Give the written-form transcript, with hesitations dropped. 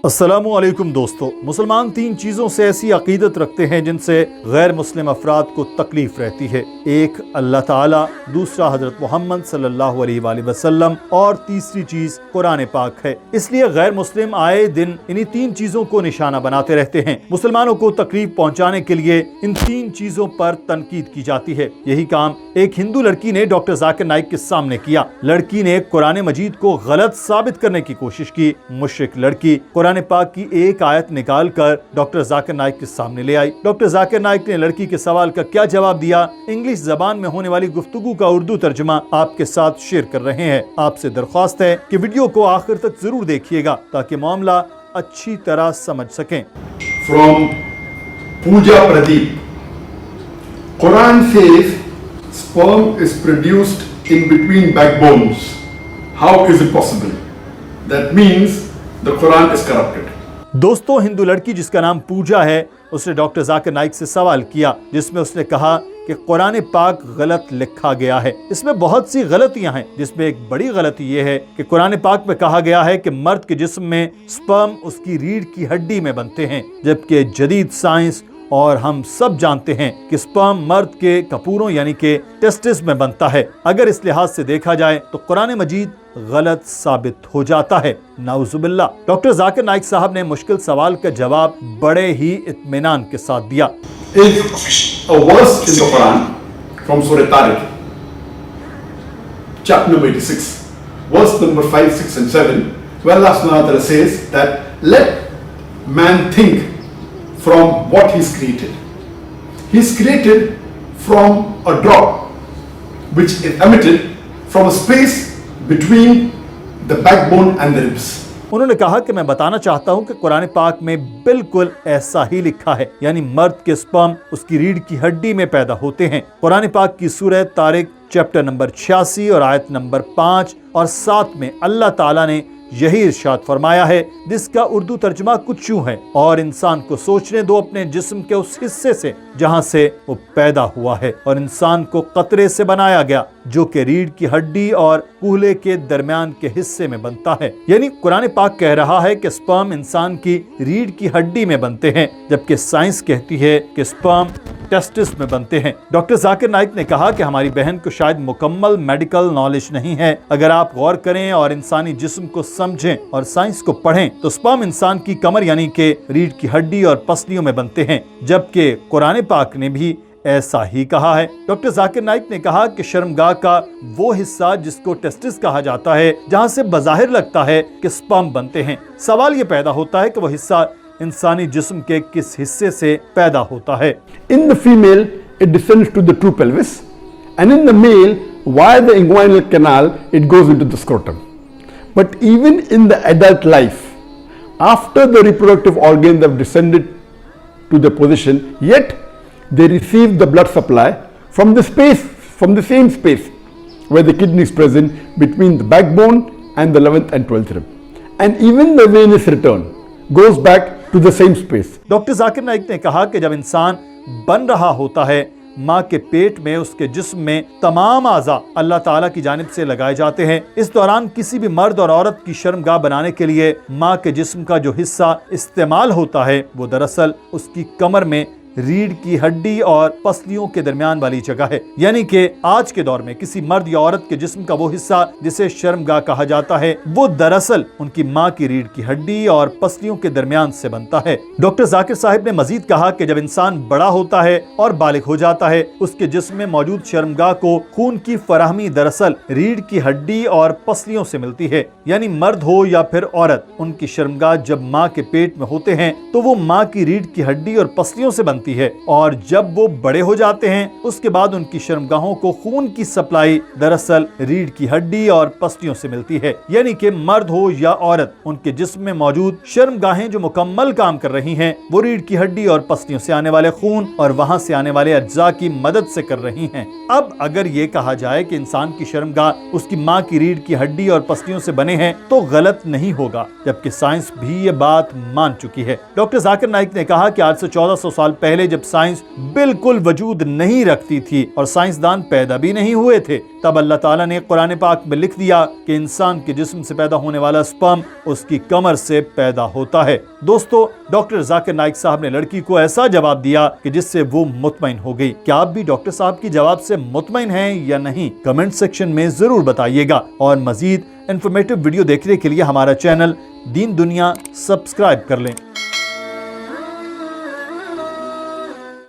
अस्सलामु अलैकुम दोस्तों, मुसलमान तीन चीज़ों से ऐसी अकीदत रखते हैं जिनसे गैर मुस्लिम अफराद को तकलीफ रहती है। एक अल्लाह ताला, दूसरा हजरत मोहम्मद सल्लल्लाहु अलैहि वसल्लम और तीसरी चीज़ कुरान पाक है। इसलिए गैर मुस्लिम आए दिन इन्हीं तीन चीज़ों को निशाना बनाते रहते हैं। मुसलमानों को तकलीफ पहुँचाने के लिए इन तीन चीज़ों पर तनकीद की जाती है। यही काम एक हिंदू लड़की ने डॉक्टर जाकिर नाइक के सामने किया। लड़की ने कुरान मजीद को गलत साबित करने की कोशिश की। मुशरिक लड़की कुरान पाक की एक आयत निकाल कर डॉक्टर जाकिर नाइक के सामने ले आई। डॉक्टर जाकिर नाइक ने लड़की के सवाल का क्या जवाब दिया, इंग्लिश जबान में होने वाली गुफ्तगू का उर्दू तर्जुमा आपके साथ शेयर कर रहे हैं। आपसे दरख्वास्त है कि वीडियो को आखिर तक जरूर देखिएगा ताकि मामला अच्छी तरह समझ सकें। From Pooja Pradeep, Quran says sperm is produced in between backbones. How is it possible? That means the Quran is corrupted. दोस्तों, हिंदू लड़की जिसका नाम पूजा है, उसने डॉक्टर जाकिर नाइक से सवाल किया जिसमें उसने कहा कि कुरान पाक गलत लिखा गया है। इसमें बहुत सी गलतियां हैं, जिसमें एक बड़ी गलती यह है कि कुरान पाक में कहा गया है कि मर्द के जिस्म में स्पर्म उसकी रीढ़ की हड्डी में बनते हैं, जबकि जदीद साइंस और हम सब जानते हैं कि स्पर्म मर्द के कपूरों यानी कि टेस्टिस में बनता है। अगर इस लिहाज से देखा जाए तो कुरान मजीद गलत साबित हो जाता है। नाउजुबिल्लाह। डॉक्टर जाकिर नाइक साहब ने मुश्किल सवाल का जवाब बड़े ही इत्मीनान के साथ दिया। Is a verse in the Quran from Surah Tariq, chapter number 86, verse number 5, 6 and 7, where Allah subhanahu wa ta'ala says that let man think from what he's created. He's created from a drop which is emitted from a space between the backbone and the ribs. उन्होंने कहा कि मैं बताना चाहता हूं कि कुरान पाक में बिल्कुल ऐसा ही लिखा है, यानी मर्द के स्पर्म उसकी रीढ़ की हड्डी में पैदा होते हैं। कुरान पाक की सूरह तारिक चैप्टर नंबर 86 और आयत नंबर 5 और 7 में अल्लाह ताला ने यही इरशाद फरमाया है, जिसका उर्दू तर्जुमा कुछ यूं है, और इंसान को सोचने दो अपने जिस्म के उस हिस्से से जहां से वो पैदा हुआ है, और इंसान को कतरे से बनाया गया जो कि रीढ़ की हड्डी और कूल्हे के दरमियान के हिस्से में बनता है। यानी कुरान पाक कह रहा है कि स्पर्म इंसान की रीढ़ की हड्डी में बनते हैं, जबकि साइंस कहती है कि स्पर्म टेस्टिस में बनते हैं। डॉक्टर जाकिर नाइक ने कहा कि हमारी बहन को शायद मुकम्मल मेडिकल नॉलेज नहीं है। अगर आप गौर करें और इंसानी जिस्म को समझें और साइंस को पढ़ें तो स्पर्म इंसान की कमर यानी कि रीढ़ की हड्डी और पसलियों में बनते हैं, जबकि कुरान पाक ने भी ऐसा ही कहा है। डॉक्टर जाकिर नाइक ने कहा कि शर्मगाह का वो हिस्सा जिसको टेस्टिस कहा जाता है, जहां से बज़ाहिर लगता है कि स्पर्म बनते हैं, सवाल ये पैदा होता है कि वो हिस्सा इंसानी जिस्म के किस हिस्से से पैदा होता है। In the female, it descends to the true pelvis, and in the male, via the inguinal canal, it goes into the scrotum. But even in the adult life, after the reproductive organs have descended to the position, yet they receive the blood supply from the same space where the kidney is present between the backbone and the 11th and 12th rib. And even the venous return goes back to the same space. Doctor Zakir Naik ने कहा कि जब इंसान बन रहा होता है, माँ के पेट में उसके जिस्म में तमाम आज़ा अल्लाह ताला की जानिब से लगाए जाते हैं। इस दौरान किसी भी मर्द और औरत की शर्मगाह बनाने के लिए माँ के जिस्म का जो हिस्सा इस्तेमाल होता है वो दरअसल उसकी कमर में रीढ़ की हड्डी और पसलियों के दरमियान वाली जगह है। यानी कि आज के दौर में किसी मर्द या औरत के जिस्म का वो हिस्सा जिसे शर्मगाह कहा जाता है, वो दरअसल उनकी माँ की रीढ़ की हड्डी और पसलियों के दरमियान से बनता है। डॉक्टर जाकिर साहब ने मजीद कहा कि जब इंसान बड़ा होता है और बालिग हो जाता है, उसके जिस्म में मौजूद शर्मगाह को खून की फराहमी दरअसल रीढ़ की हड्डी और पसलियों से मिलती है। यानी मर्द हो या फिर औरत, उनकी शर्मगाह जब माँ के पेट में होते हैं तो वो माँ की रीढ़ की हड्डी और पसलियों से बनती है, और जब वो बड़े हो जाते हैं उसके बाद उनकी शर्मगाहों को खून की सप्लाई दरअसल रीढ़ की हड्डी और पसलियों से मिलती है। यानी कि मर्द हो या औरत, उनके जिस्म में मौजूद शर्मगाहें जो मुकम्मल काम कर रही हैं वो रीढ़ की हड्डी और पसलियों से आने वाले खून और वहां से आने वाले अज्जा की मदद से कर रही हैं। अब अगर ये कहा जाए कि इंसान की शर्मगाह उसकी माँ की रीढ़ की हड्डी और पसलियों से बने हैं तो गलत नहीं होगा, जबकि साइंस भी ये बात मान चुकी है। डॉक्टर जाकिर नाइक ने कहा कि आज से 1400 साल پہلے جب سائنس بالکل وجود نہیں رکھتی تھی اور سائنسدان پیدا بھی نہیں ہوئے تھے، تب اللہ تعالیٰ نے قرآن پاک میں لکھ دیا کہ انسان کے جسم سے پیدا ہونے والا سپرم اس کی کمر سے پیدا ہوتا ہے۔ دوستو، ڈاکٹر ذاکر نائک صاحب نے لڑکی کو ایسا جواب دیا کہ جس سے وہ مطمئن ہو گئی۔ کیا آپ بھی ڈاکٹر صاحب کی جواب سے مطمئن ہیں یا نہیں؟ کمنٹ سیکشن میں ضرور بتائیے گا، اور مزید انفارمیٹیو ویڈیو دیکھنے کے لیے ہمارا چینل دین دنیا سبسکرائب کر لیں۔